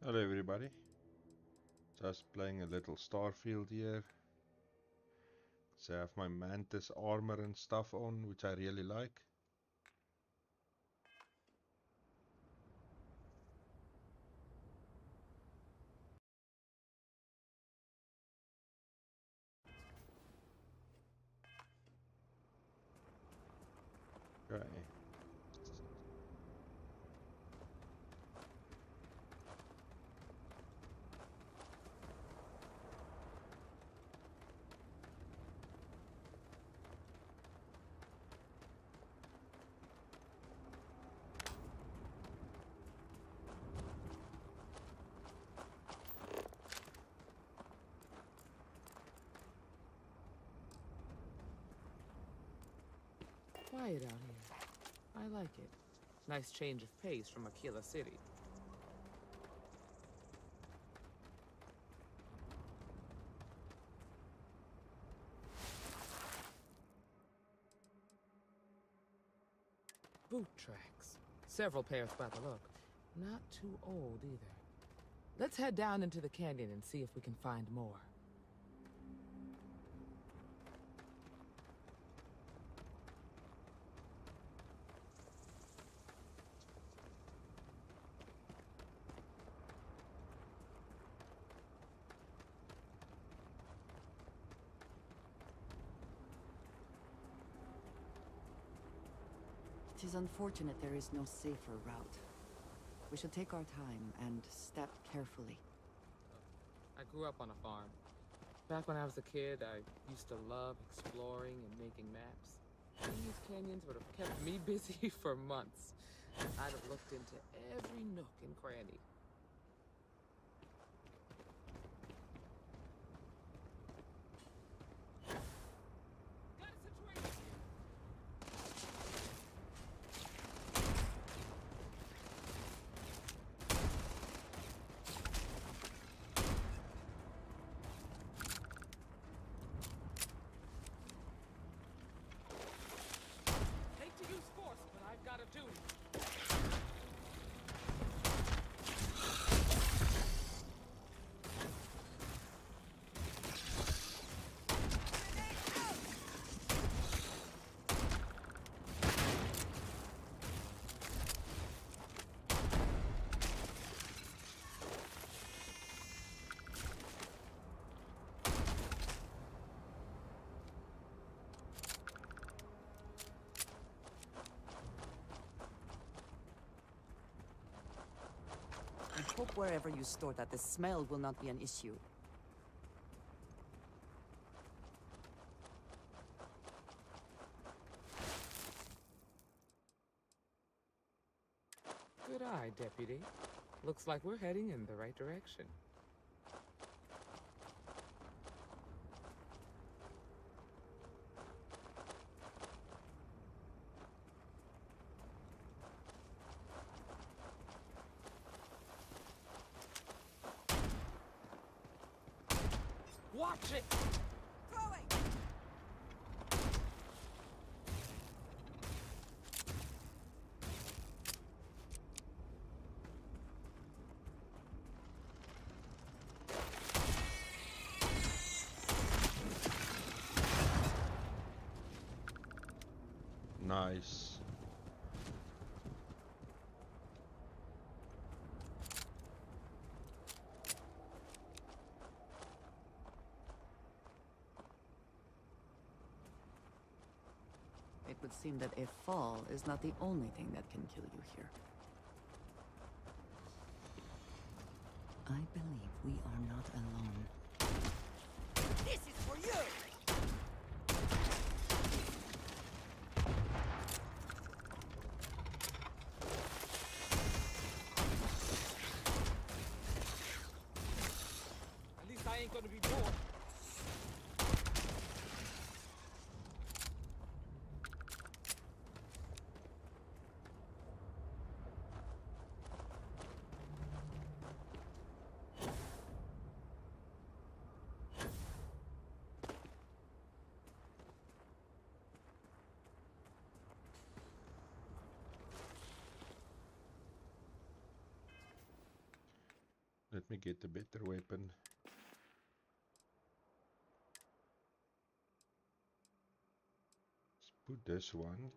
Hello everybody, just playing a little Starfield here. So I have my mantis armor and stuff on, which I really like. Okay. Quiet out here. I like it. Nice change of pace from Aquila City. Boot tracks. Several pairs by the look. Not too old either. Let's head down into the canyon and see if we can find more. It is unfortunate there is no safer route. We should take our time and step carefully. I grew up on a farm. Back when I was a kid, I used to love exploring and making maps. These canyons would have kept me busy for months. I'd have looked into every nook and cranny. Got a situation here. Hate to use force, but I've got a duty. I hope wherever you store that the smell will not be an issue. Good eye, Deputy. Looks like we're heading in the right direction. Watch it! Going! Nice. It would seem that a fall is not the only thing that can kill you here. I believe we are not alone. This is for you! At least I ain't gonna be bored. Let me get a better weapon. Let's put this one.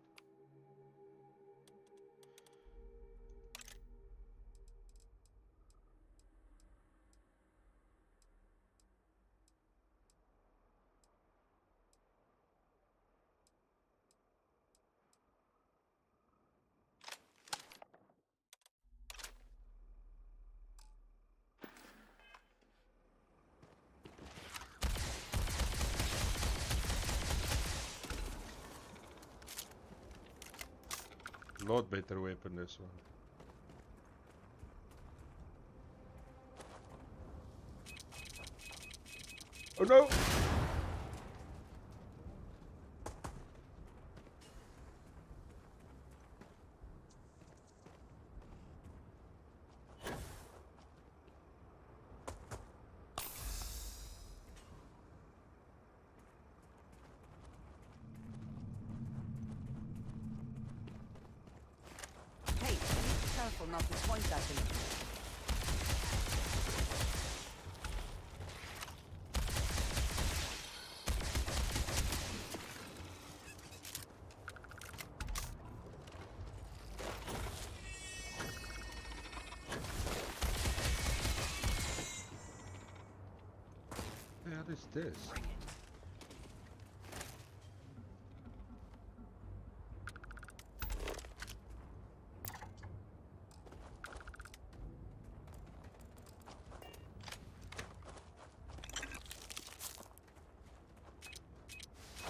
Lot better weapon, this one. Oh no! Hey, be careful not to point that thing. What is this?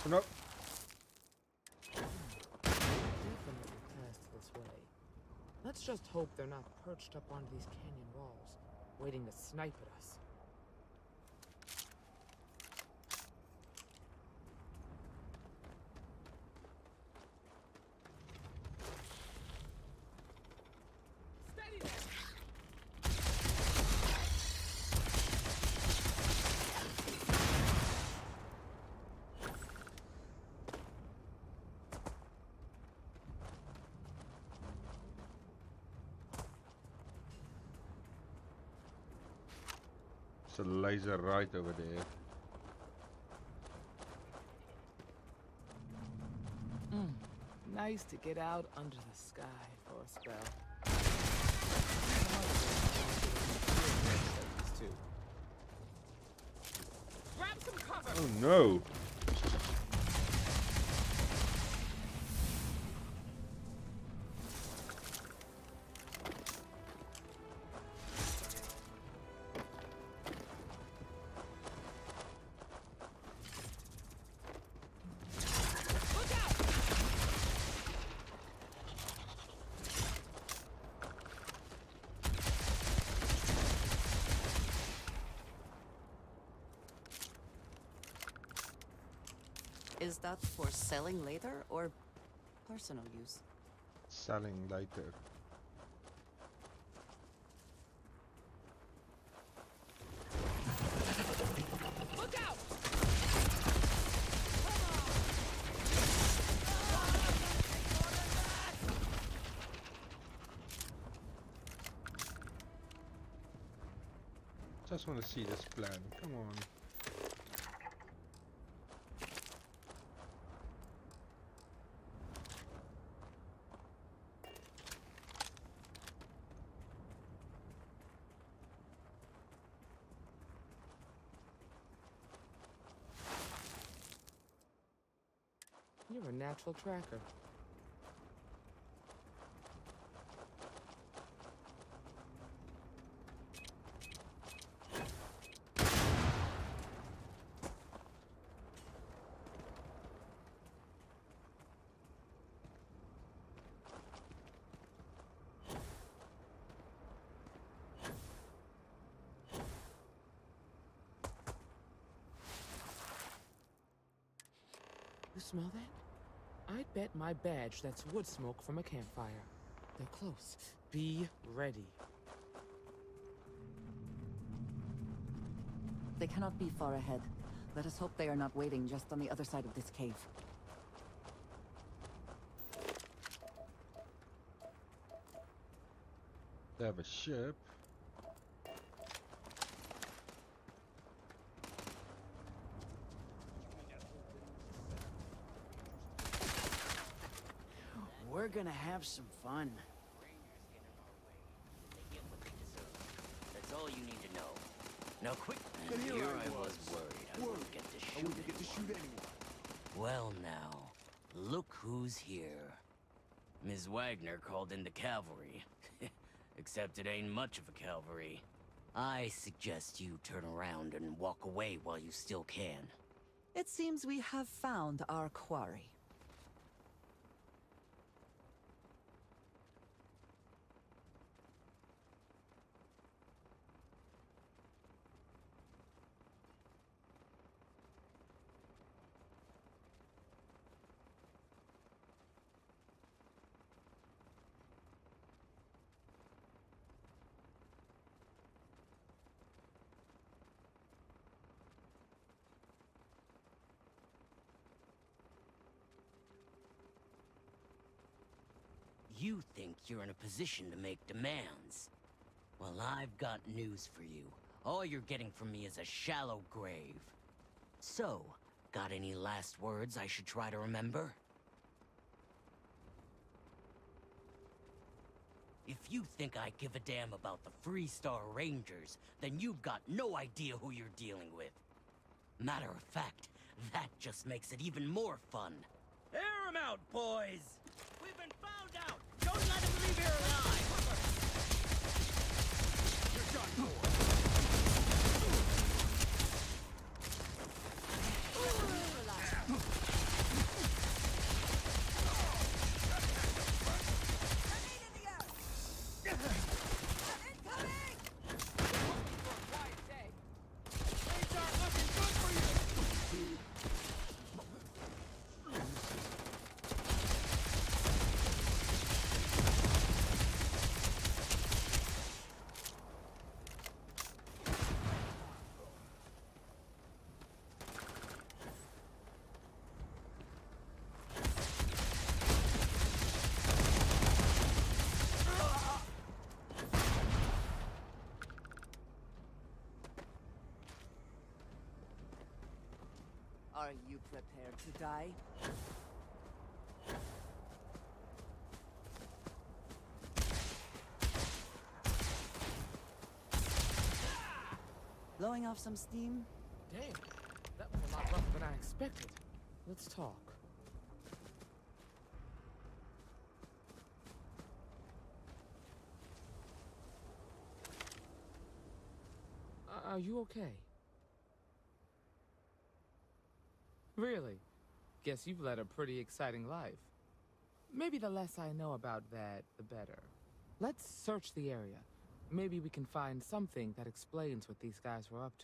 Oh no! Definitely passed this way. Let's just hope they're not perched up on these canyon walls, waiting to snipe at us. Steady there! There's a laser right over there. Nice to get out under the sky for a spell. Grab some cover! Oh no! Look out! Is that for selling later or personal use? Selling later. Look out! Just want to see this plan. Come on. You're a natural tracker. You smell that? I'd bet my badge that's wood smoke from a campfire. They're close. Be ready. They cannot be far ahead. Let us hope they are not waiting just on the other side of this cave. They have a ship. We're gonna have some fun. Rangers get in our way. They get what they deserve. That's all you need to know. Now quick. And here I was worried I wouldn't get to shoot anyone. Well now, look who's here. Ms. Wagner called in the cavalry. Except it ain't much of a cavalry. I suggest you turn around and walk away while you still can. It seems we have found our quarry. You think you're in a position to make demands. Well, I've got news for you. All you're getting from me is a shallow grave. So, got any last words I should try to remember? If you think I give a damn about the Freestar Rangers, then you've got no idea who you're dealing with. Matter of fact, that just makes it even more fun. Air 'em out, boys! We've been found out! Don't let him leave here alive! You're done for! Are you prepared to die? Blowing off some steam? Damn, that was a lot rougher than I expected. Let's talk. Are you okay? Really? Guess you've led a pretty exciting life. Maybe the less I know about that, the better. Let's search the area. Maybe we can find something that explains what these guys were up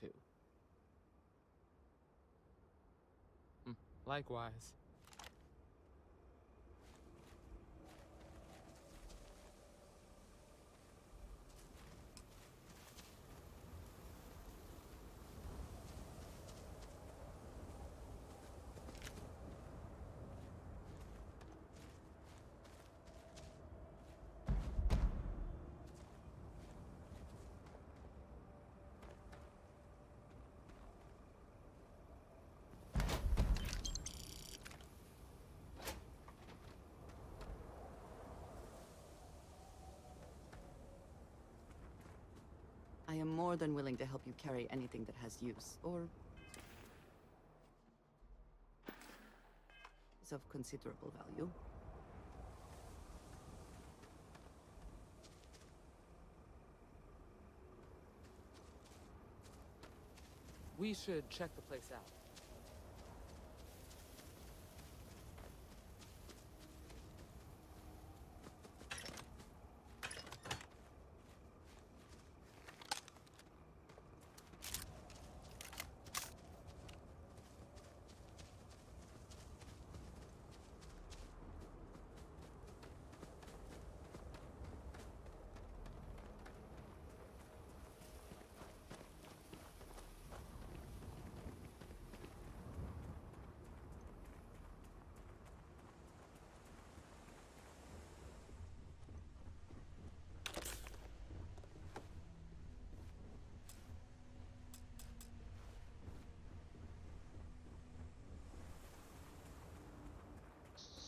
to. Likewise. I am more than willing to help you carry anything that has use, or is of considerable value. We should check the place out.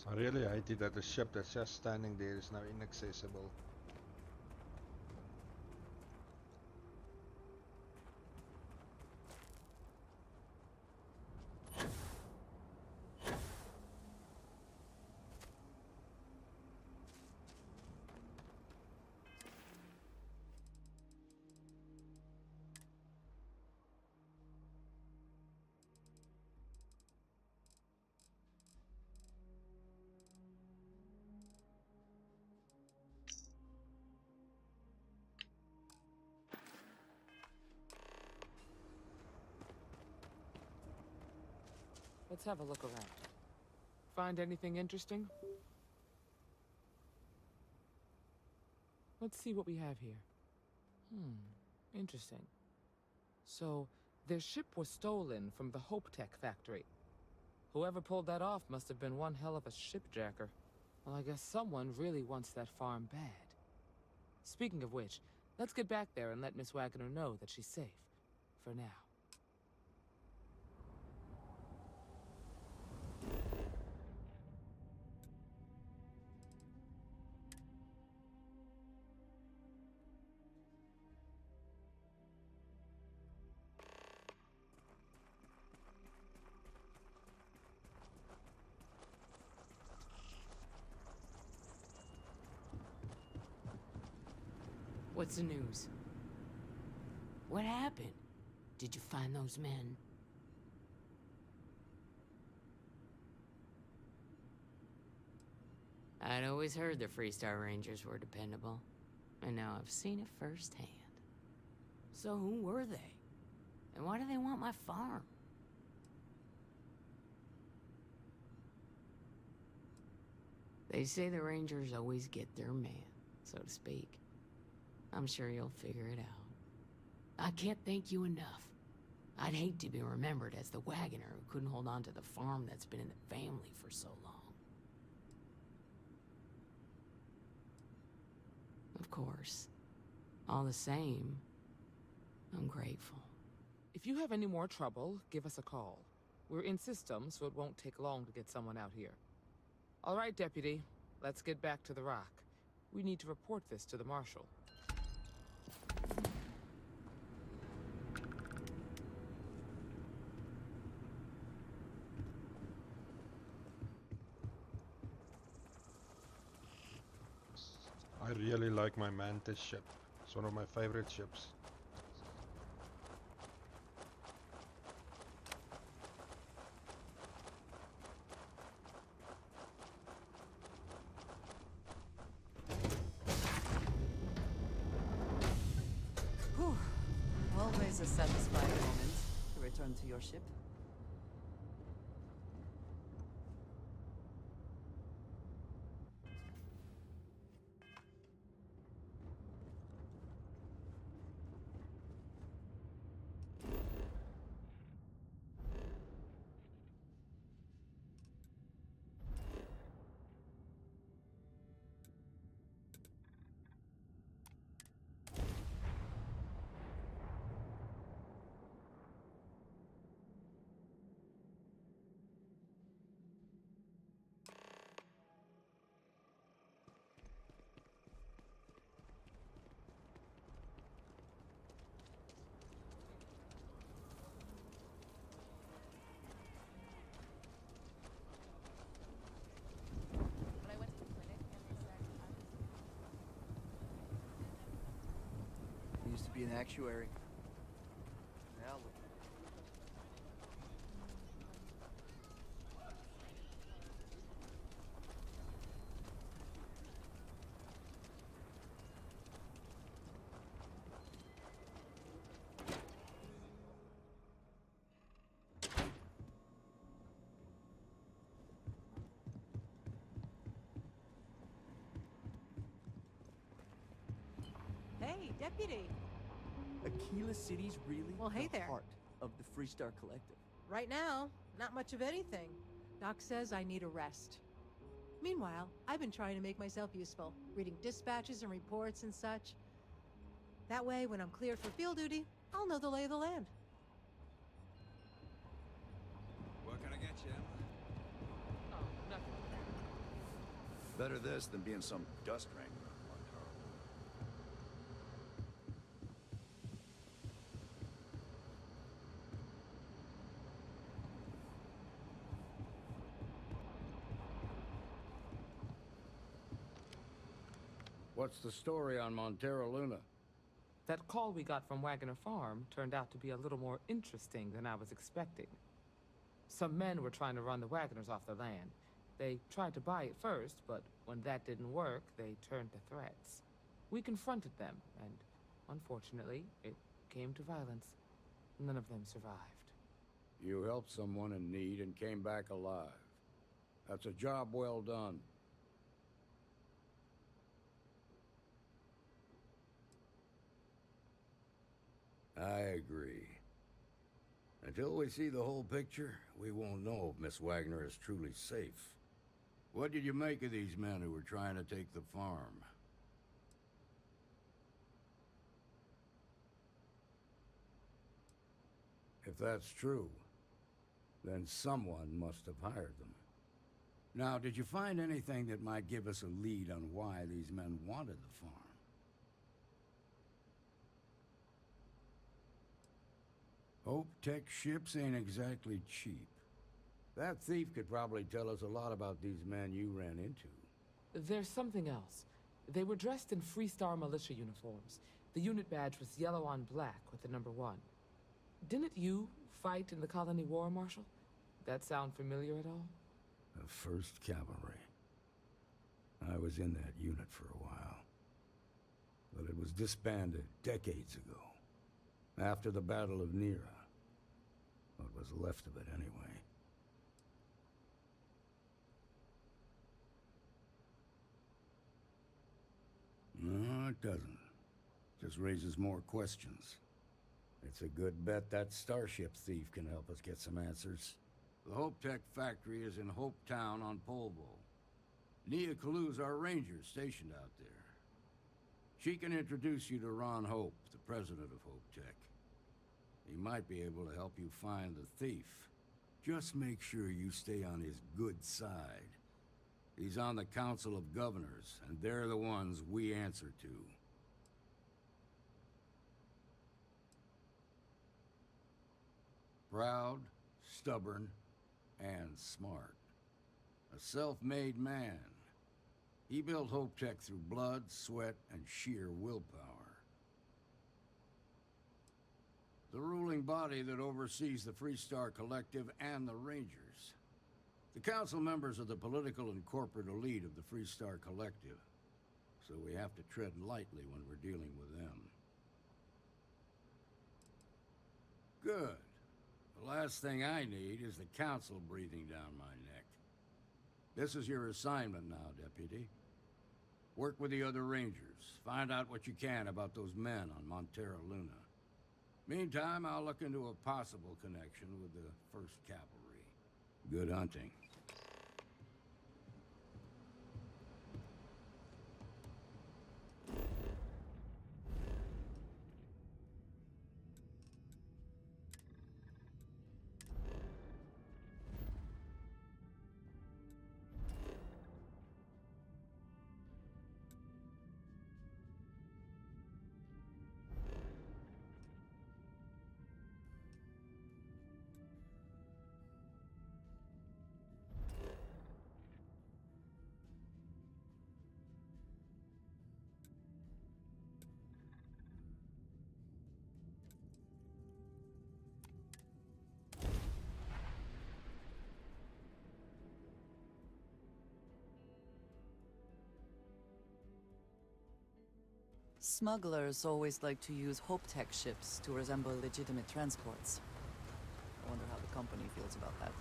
I really hate it that the ship that's just standing there is now inaccessible. Let's have a look around. Find anything interesting? Let's see what we have here. Interesting. So, their ship was stolen from the Hope Tech factory. Whoever pulled that off must have been one hell of a shipjacker. Well, I guess someone really wants that farm bad. Speaking of which, let's get back there and let Miss Wagner know that she's safe. For now. What's the news? What happened? Did you find those men? I'd always heard the Freestar Rangers were dependable, and now I've seen it firsthand. So who were they? And why do they want my farm? They say the Rangers always get their man, so to speak. I'm sure you'll figure it out. I can't thank you enough. I'd hate to be remembered as the wagoner who couldn't hold on to the farm that's been in the family for so long. Of course. All the same, I'm grateful. If you have any more trouble, give us a call. We're in system, so it won't take long to get someone out here. All right, Deputy. Let's get back to the Rock. We need to report this to the Marshal. I really like my Mantis ship. It's one of my favorite ships. Whew. Always a satisfying moment to return to your ship. Used to be an actuary. Now look. Hey, Deputy. Aquila City's really Well, hey the there. heart of the Freestar Collective. Right now, not much of anything. Doc says I need a rest. Meanwhile, I've been trying to make myself useful, reading dispatches and reports and such. That way, when I'm cleared for field duty, I'll know the lay of the land. What can I get you, Emma? Oh, nothing. Better this than being some dust wrangler. What's the story on Montero Luna? That call we got from Wagner Farm turned out to be a little more interesting than I was expecting. Some men were trying to run the Wagners off the land. They tried to buy it first, but when that didn't work, they turned to threats. We confronted them, and unfortunately, it came to violence. None of them survived. You helped someone in need and came back alive. That's a job well done. I agree. Until we see the whole picture, we won't know if Miss Wagner is truly safe. What did you make of these men who were trying to take the farm? If that's true, then someone must have hired them. Now, did you find anything that might give us a lead on why these men wanted the farm? Hope Tech ships ain't exactly cheap. That thief could probably tell us a lot about these men you ran into. There's something else. They were dressed in Freestar militia uniforms. The unit badge was yellow on black with the number 1. Didn't you fight in the Colony War, Marshal? That sound familiar at all? The 1st Cavalry. I was in that unit for a while. But it was disbanded decades ago. After the Battle of Nera. What was left of it, anyway. No, it doesn't. Just raises more questions. It's a good bet that starship thief can help us get some answers. The Hope Tech factory is in Hope Town on Polvo. Nia Kalu's our ranger stationed out there. She can introduce you to Ron Hope, the president of Hope Tech. He might be able to help you find the thief. Just make sure you stay on his good side. He's on the Council of Governors, and they're the ones we answer to. Proud, stubborn, and smart. A self-made man. He built Hope Tech through blood, sweat, and sheer willpower. The ruling body that oversees the Freestar Collective and the Rangers. The council members are the political and corporate elite of the Freestar Collective, so we have to tread lightly when we're dealing with them. Good. The last thing I need is the council breathing down my neck. This is your assignment now, Deputy. Work with the other Rangers. Find out what you can about those men on Montero Luna. Meantime, I'll look into a possible connection with the 1st Cavalry. Good hunting. Smugglers always like to use Hope Tech ships to resemble legitimate transports. I wonder how the company feels about that.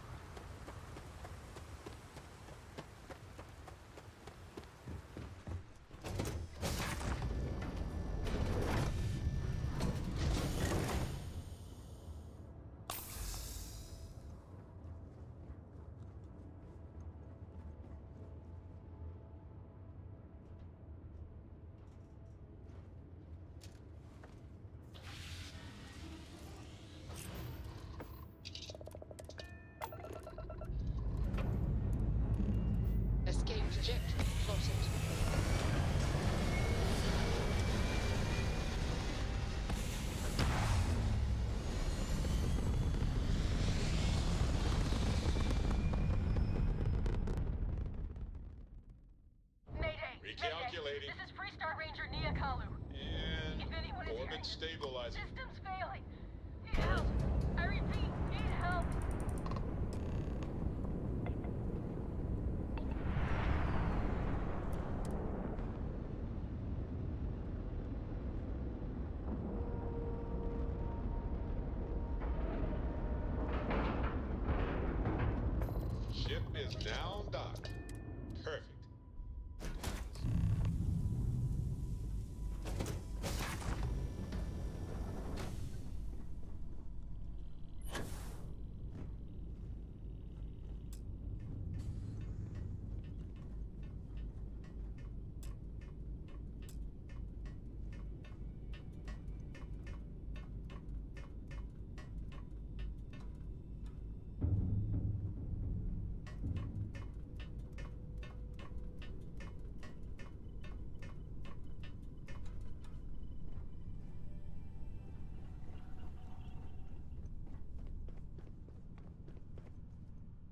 Triangulating. This is Freestar Ranger Nia Kalu. And If anyone is orbit hearing this, stabilizing. system's failing. Need help. I repeat, need help. Ship is now docked. Perfect.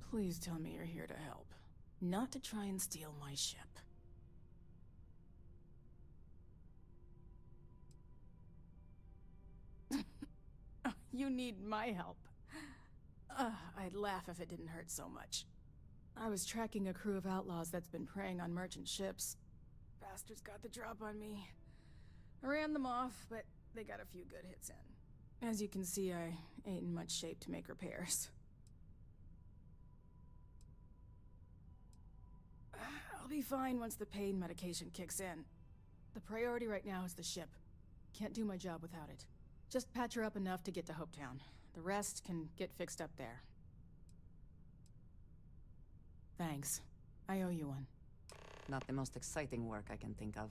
Please tell me you're here to help, not to try and steal my ship. You need my help. I'd laugh if it didn't hurt so much. I was tracking a crew of outlaws that's been preying on merchant ships. Bastards got the drop on me. I ran them off, but they got a few good hits in. As you can see, I ain't in much shape to make repairs. I'll be fine once the pain medication kicks in. The priority right now is the ship. Can't do my job without it. Just patch her up enough to get to Hopetown. The rest can get fixed up there. Thanks. I owe you one. Not the most exciting work I can think of.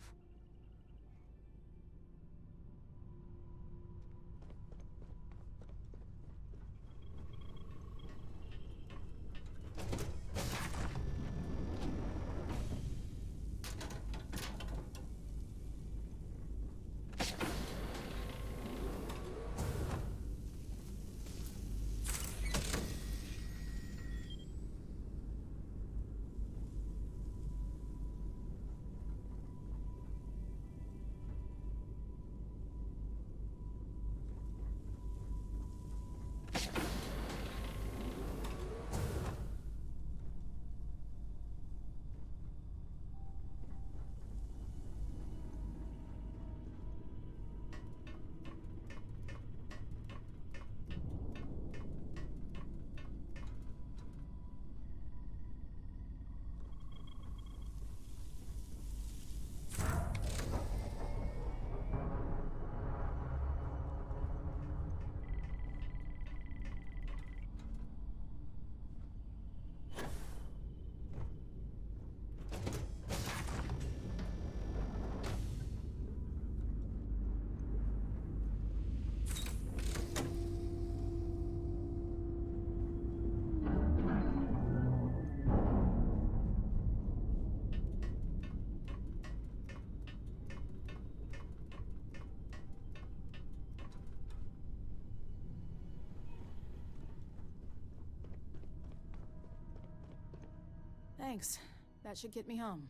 Thanks. That should get me home.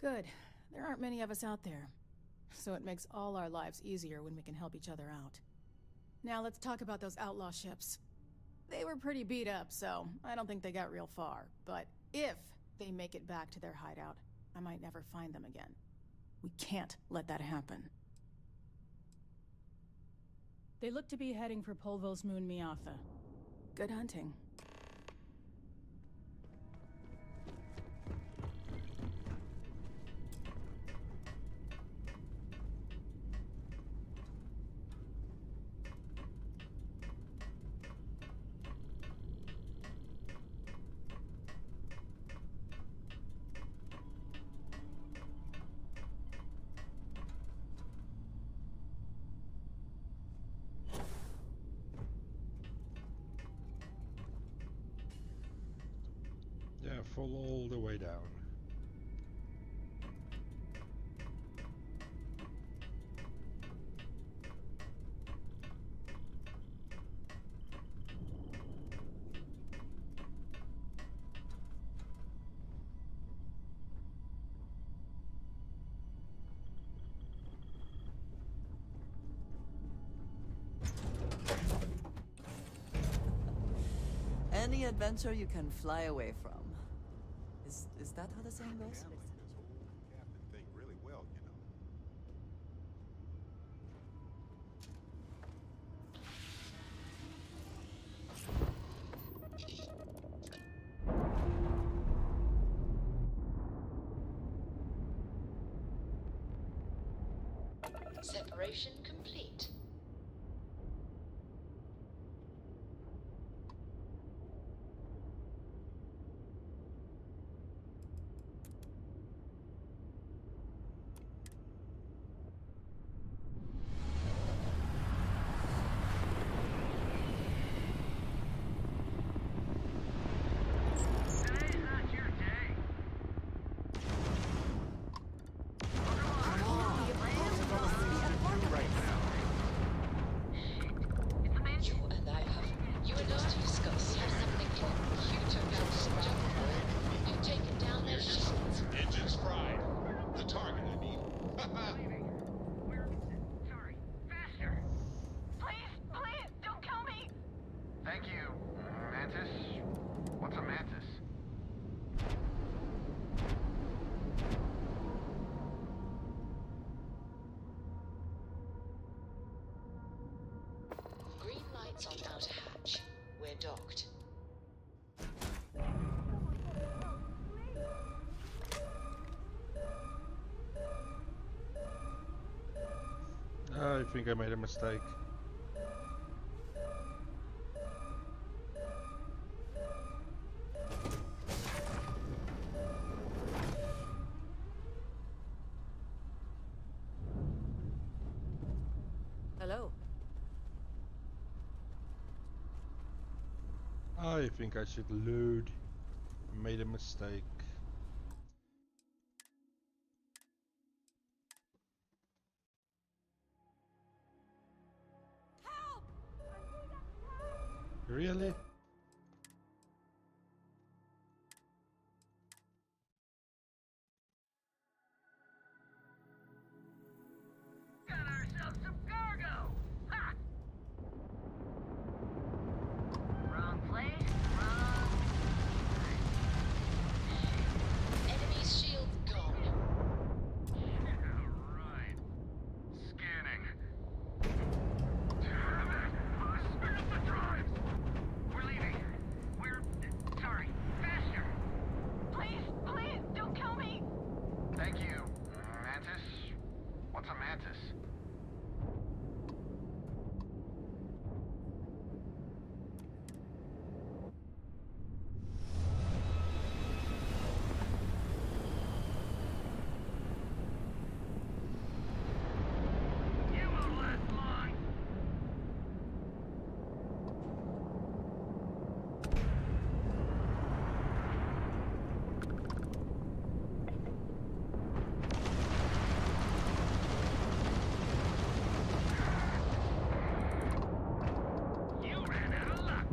Good. There aren't many of us out there. So it makes all our lives easier when we can help each other out. Now let's talk about those outlaw ships. They were pretty beat up, so I don't think they got real far. But if they make it back to their hideout, I might never find them again. We can't let that happen. They look to be heading for Polvo's moon Miatha. Good hunting. Yeah, full all the way down. any adventure you can fly away from. Is that how the saying goes? Captain thing really well, you know. Separation complete. Engines fried. The target, I mean. Sorry. Faster. Please, please, don't kill me. Thank you, Mantis. What's a mantis? Green lights on outer hatch. We're docked. I think I made a mistake. Hello. I think I should load. Made a mistake. Really? Got ourselves some cargo. Ha! Wrong place, wrong. Enemy shield gone. Yeah, right. Scanning. Damn it! Spin up the drives! We're leaving. Sorry. Faster. Please, please, don't kill me. Thank you, Mantis. What's a mantis? You won't last long. You ran out of luck.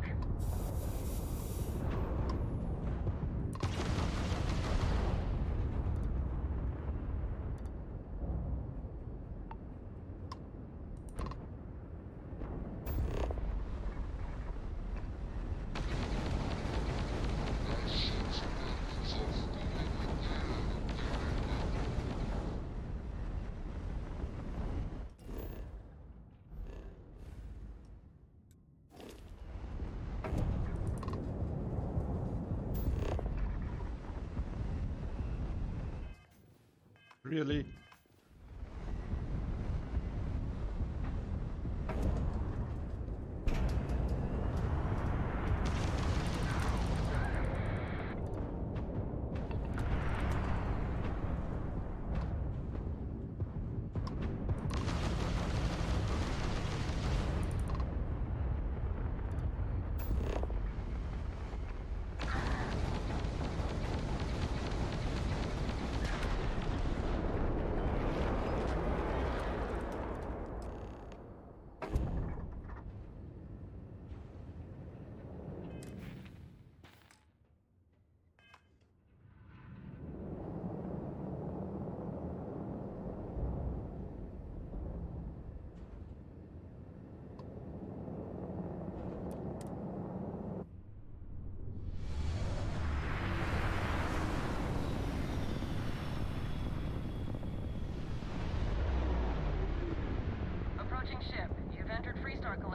Really?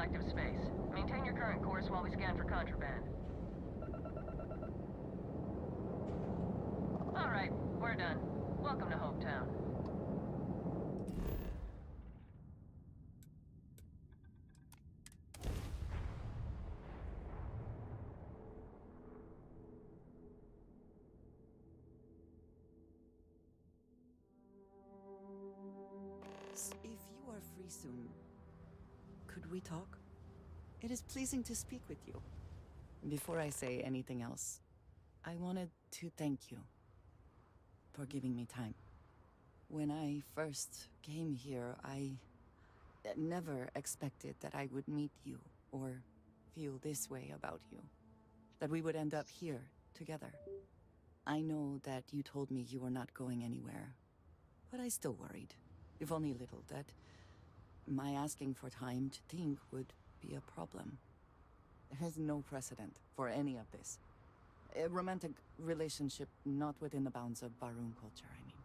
active space. Maintain your current course while we scan for contraband. All right, we're done. Welcome to Hopetown. If you are free soon, could we talk? It is pleasing to speak with you. Before I say anything else, I wanted to thank you for giving me time. When I first came here, I never expected that I would meet you or feel this way about you. That we would end up here together. I know that you told me you were not going anywhere, but I still worried, if only a little, that my asking for time to think would be a problem. There is no precedent for any of this. A romantic relationship not within the bounds of Barun culture, I mean.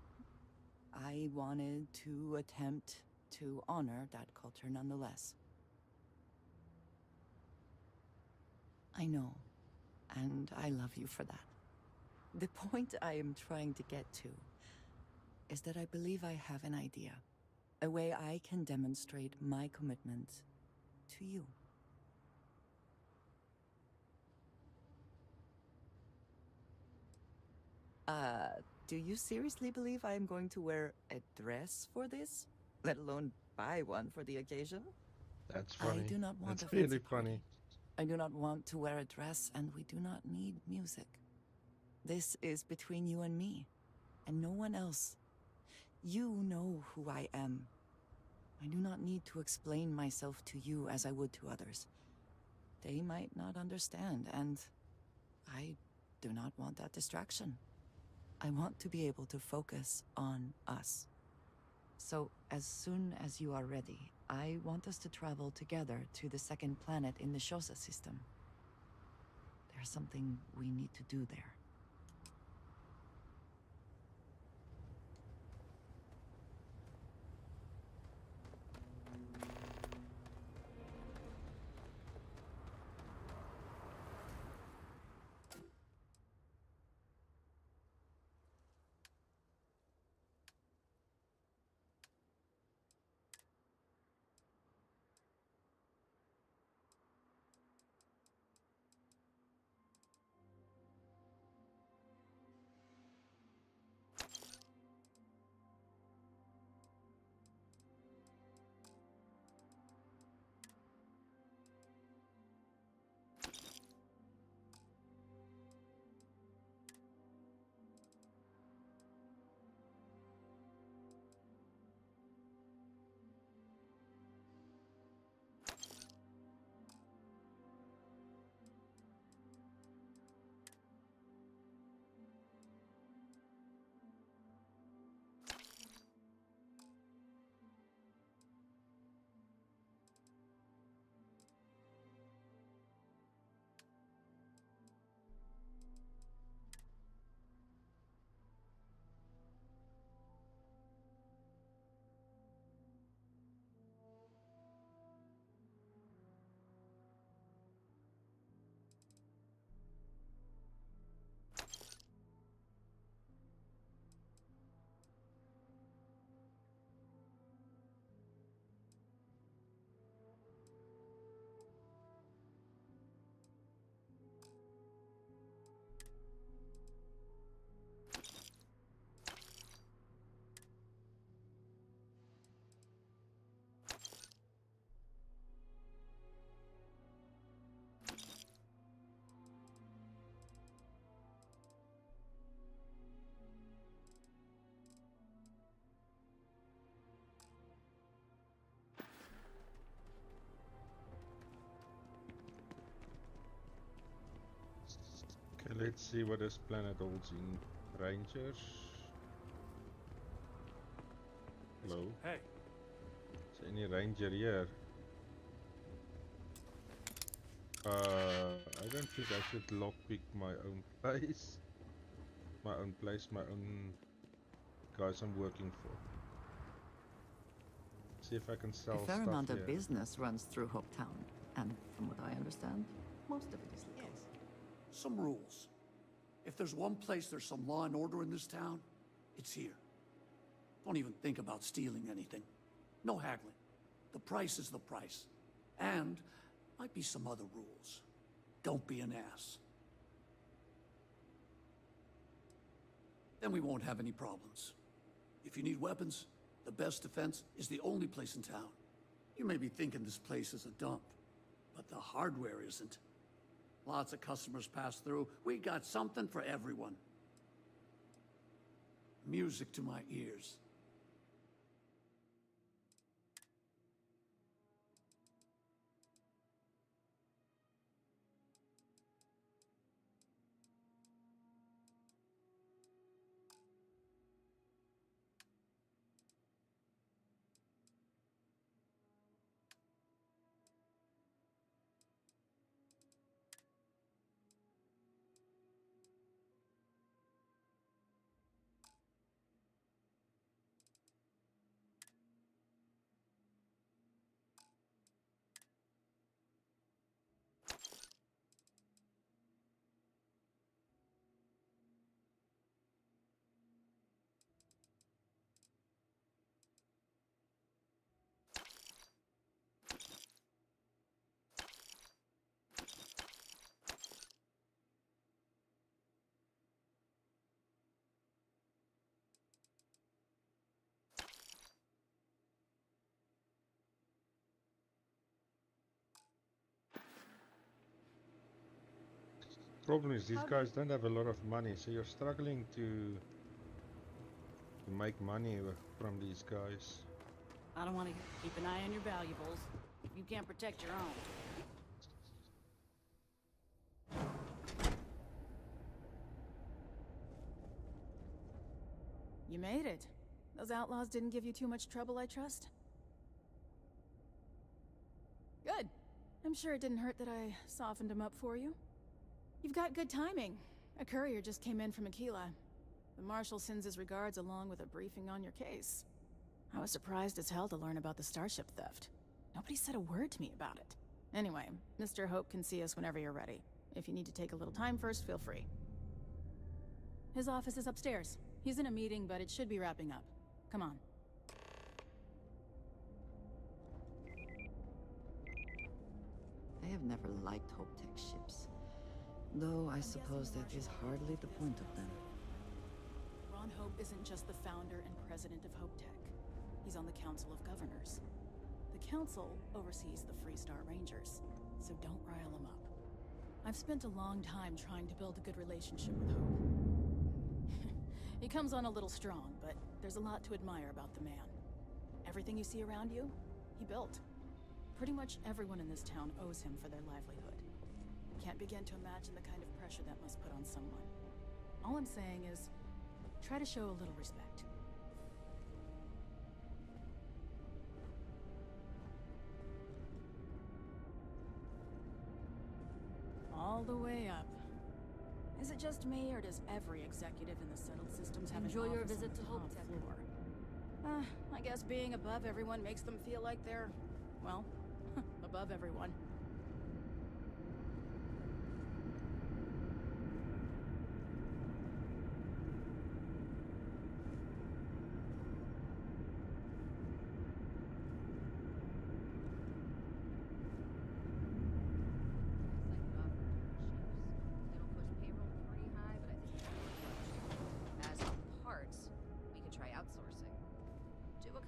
I wanted to attempt to honor that culture nonetheless. I know, and I love you for that. The point I am trying to get to is that I believe I have an idea. A way I can demonstrate my commitment to you. Do you seriously believe I am going to wear a dress for this? Let alone buy one for the occasion? That's funny. I do not want That's a fancy really party. funny. I do not want to wear a dress, and we do not need music. This is between you and me, and no one else. You know who I am. I do not need to explain myself to you as I would to others. They might not understand, and I do not want that distraction. I want to be able to focus on us. So, as soon as you are ready, I want us to travel together to the second planet in the Shosa system. There's something we need to do there. Okay, let's see what this planet holds in Rangers. Hello. Hey. Is there any ranger here? I don't think I should lockpick my own place. My own place, my own guys I'm working for. See if I can A sell fair stuff amount of here. business runs through Hopetown, and from what I understand, most of it is legal. Some rules. If there's one place there's some law and order in this town, it's here. Don't even think about stealing anything. No haggling. The price is the price. And might be some other rules. Don't be an ass. Then we won't have any problems. If you need weapons, the best defense is the only place in town. You may be thinking this place is a dump, but the hardware isn't. Lots of customers pass through. We got something for everyone. Music to my ears. Problem is, these guys don't have a lot of money, so you're struggling to make money from these guys. I don't want to keep an eye on your valuables. You can't protect your own. You made it. Those outlaws didn't give you too much trouble, I trust? Good. I'm sure it didn't hurt that I softened them up for you. You've got good timing. A courier just came in from Aquila. The Marshal sends his regards along with a briefing on your case. I was surprised as hell to learn about the starship theft. Nobody said a word to me about it. Anyway, Mr. Hope can see us whenever you're ready. If you need to take a little time first, feel free. His office is upstairs. He's in a meeting, but it should be wrapping up. Come on. I have never liked Hopetech ships. Though I suppose that is hardly the point of them. Ron Hope isn't just the founder and president of Hopetech. He's on the Council of Governors. The Council oversees the Freestar Rangers, so don't rile him up. I've spent a long time trying to build a good relationship with Hope. He comes on a little strong, but there's a lot to admire about the man. Everything you see around you, he built. Pretty much everyone in this town owes him for their livelihood. Can't begin to imagine the kind of pressure that must put on someone. All I'm saying is, try to show a little respect. All the way up. Is it just me, or does every executive in the settled systems have Enjoy an your office visit on the to top Hopetech. floor? I guess being above everyone makes them feel like they're, well, above everyone.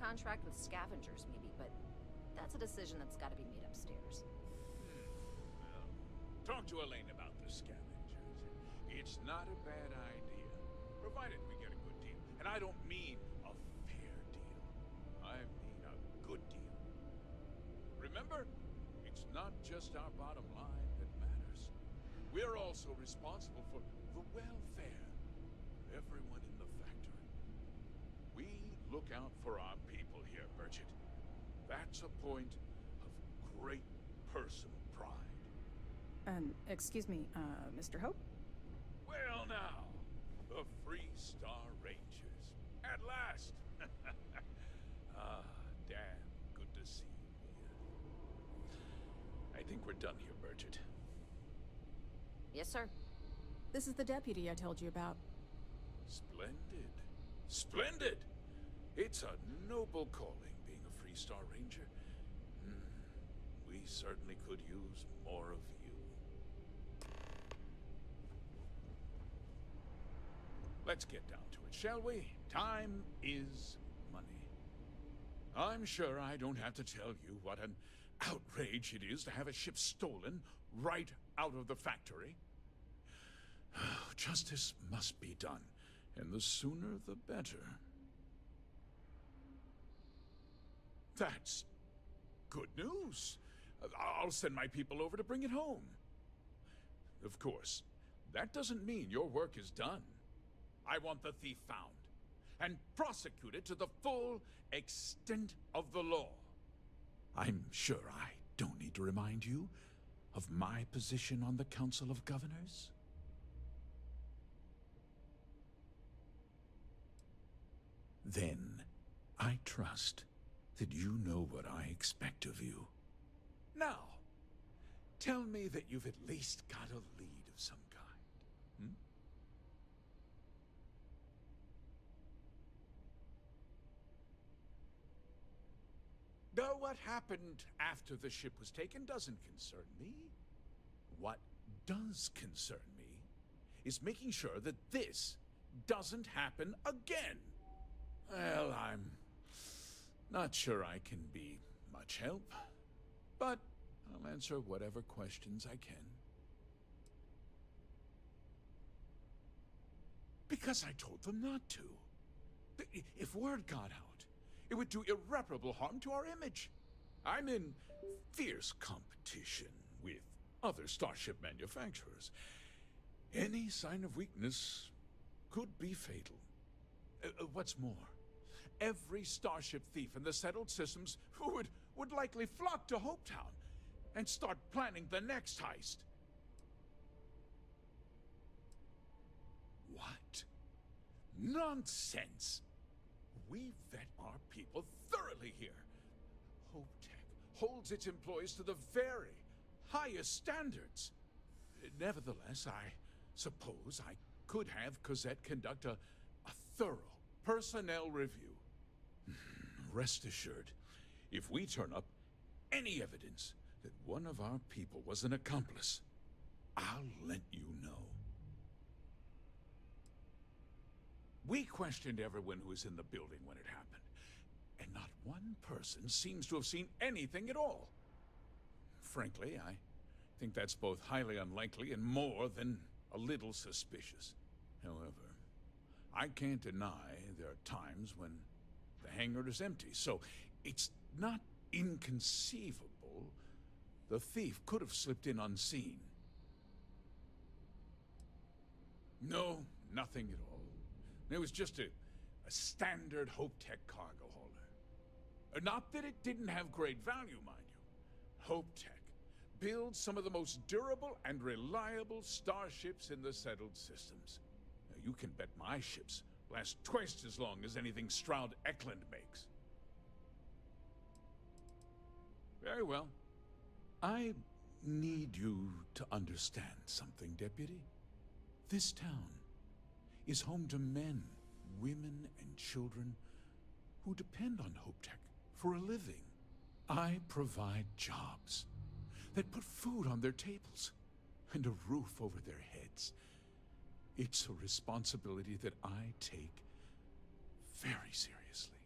Contract with scavengers, maybe, but that's a decision that's got to be made upstairs. Well, talk to Elaine about the scavengers. It's not a bad idea, provided we get a good deal. And I don't mean a fair deal. I mean a good deal. Remember, it's not just our bottom line that matters. We're also responsible for the welfare of everyone in the factory. We look out for our people here, Merchant. That's a point of great personal pride. Excuse me, Mr. Hope? Well now, the Freestar Rangers. At last! Ah, damn think we're done here, Bridget. Yes, sir. This is the deputy I told you about. Splendid. Splendid! It's a noble calling, being a Freestar Ranger. We certainly could use more of you. Let's get down to it, shall we? Time is money. I'm sure I don't have to tell you what an outrage it is to have a ship stolen right out of the factory. Justice must be done, and the sooner the better. That's good news. I'll send my people over to bring it home. Of course, that doesn't mean your work is done. I want the thief found and prosecuted to the full extent of the law. I'm sure I don't need to remind you of my position on the Council of Governors. Then, I trust that you know what I expect of you. Now, tell me that you've at least got a lead of some kind. No, what happened after the ship was taken doesn't concern me. What does concern me is making sure that this doesn't happen again. Well, I'm not sure I can be much help, but I'll answer whatever questions I can. Because I told them not to. If word got out, it would do irreparable harm to our image. I'm in fierce competition with other starship manufacturers. Any sign of weakness could be fatal. What's more, every starship thief in the settled systems would likely flock to Hopetown and start planning the next heist. What? Nonsense! We vet our people thoroughly here. HopeTech holds its employees to the very highest standards. Nevertheless, I suppose I could have Cosette conduct a thorough personnel review. Rest assured, if we turn up any evidence that one of our people was an accomplice, I'll let you know. We questioned everyone who was in the building when it happened, and not one person seems to have seen anything at all. Frankly, I think that's both highly unlikely and more than a little suspicious. However, I can't deny there are times when the hangar is empty, so it's not inconceivable the thief could have slipped in unseen. No, nothing at all. It was just a standard HopeTech cargo hauler. Not that it didn't have great value, mind you. HopeTech builds some of the most durable and reliable starships in the settled systems. Now, you can bet my ships last twice as long as anything Stroud Eklund makes. Very well. I need you to understand something, Deputy. This town is home to men, women, and children who depend on HopeTech for a living. I provide jobs that put food on their tables and a roof over their heads. It's a responsibility that I take very seriously.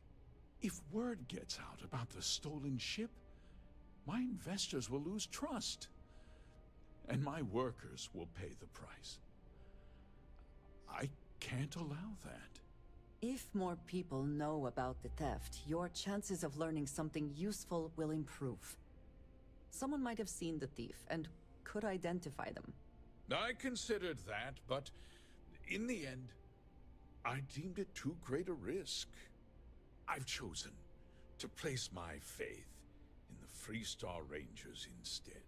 If word gets out about the stolen ship, my investors will lose trust, and my workers will pay the price. I can't allow that. If more people know about the theft, your chances of learning something useful will improve. Someone might have seen the thief and could identify them. I considered that, but in the end, I deemed it too great a risk. I've chosen to place my faith in the Freestar Rangers instead.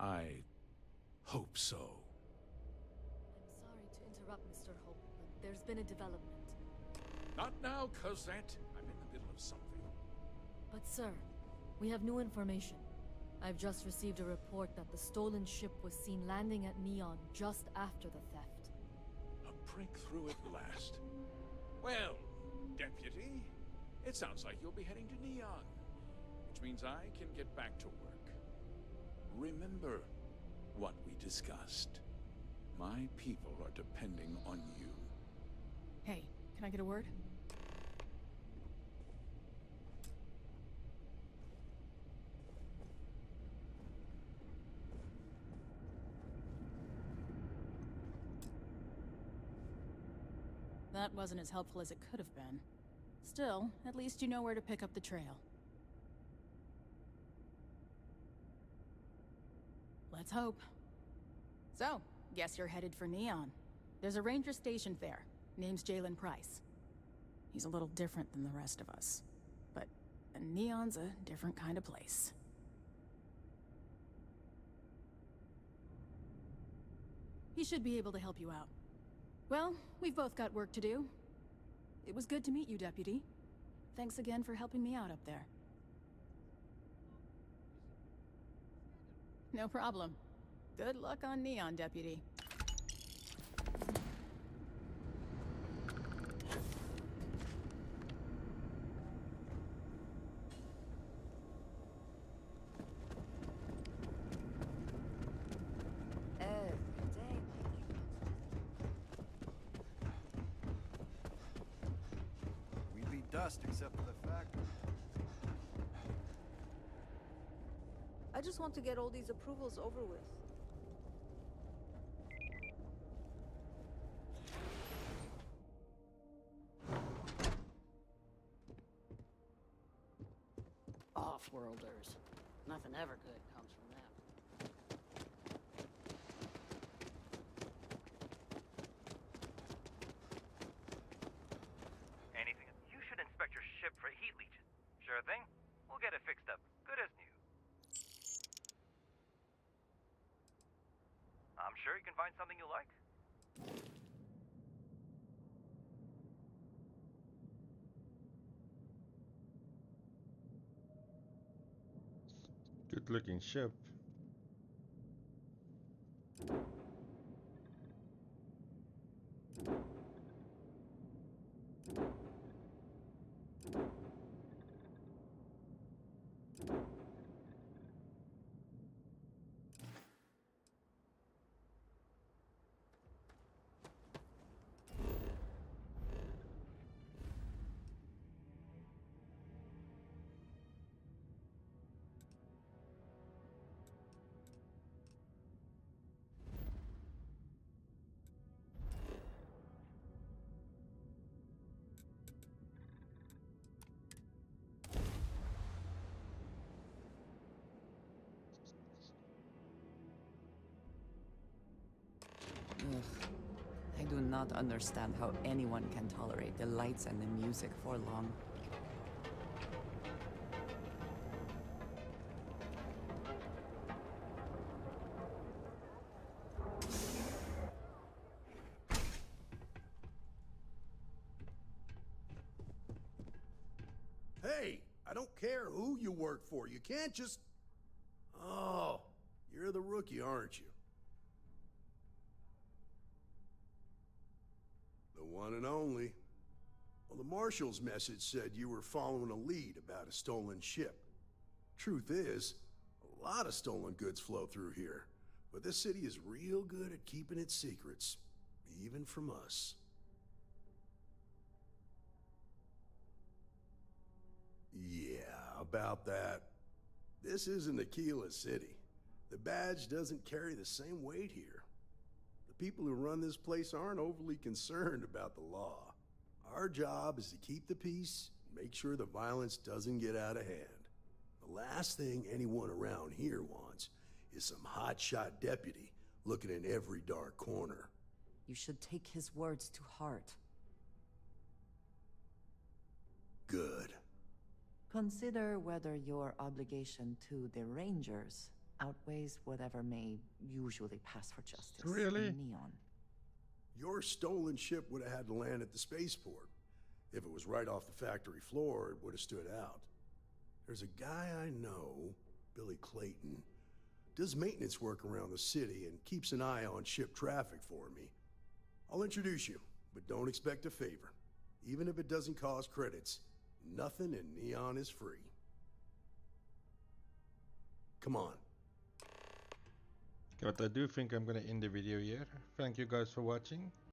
I hope so. I'm sorry to interrupt, Mr. Hope, but there's been a development. Not now, Cosette. I'm in the middle of something. But sir, we have new information. I've just received a report that the stolen ship was seen landing at Neon just after the theft. A breakthrough at last. Well, Deputy, it sounds like you'll be heading to Neon, which means I can get back to work. Remember what we discussed. My people are depending on you. Hey, can I get a word? That wasn't as helpful as it could have been. Still, at least you know where to pick up the trail. Let's hope. So, guess you're headed for Neon. There's a ranger stationed there. Name's Jalen Price. He's a little different than the rest of us. But Neon's a different kind of place. He should be able to help you out. Well, we've both got work to do. It was good to meet you, Deputy. Thanks again for helping me out up there. No problem. Good luck on Neon, Deputy. We'd be dust except for the fact. I just want to get all these approvals over with. Off-worlders. Nothing ever good comes from them. Anything? You should inspect your ship for heat leeches. Sure thing. We'll get it fixed up. Good as new. I'm sure you can find something you like. Good looking ship. Ugh. I do not understand how anyone can tolerate the lights and the music for long. Hey, I don't care who you work for. You can't just... Oh, you're the rookie, aren't you? The one and only. Well, the marshal's message said you were following a lead about a stolen ship. Truth is, a lot of stolen goods flow through here, but this city is real good at keeping its secrets, even from us. Yeah, about that. This isn't Aquila City. The badge doesn't carry the same weight here. The people who run this place aren't overly concerned about the law. Our job is to keep the peace and make sure the violence doesn't get out of hand. The last thing anyone around here wants is some hotshot deputy looking in every dark corner. You should take his words to heart. Good. Consider whether your obligation to the Rangers outweighs whatever may usually pass for justice. Really? In Neon. Your stolen ship would have had to land at the spaceport. If it was right off the factory floor, it would have stood out. There's a guy I know, Billy Clayton, does maintenance work around the city and keeps an eye on ship traffic for me. I'll introduce you, but don't expect a favor. Even if it doesn't cost credits, nothing in Neon is free. Come on. But I do think I'm gonna end the video here. Thank you guys for watching.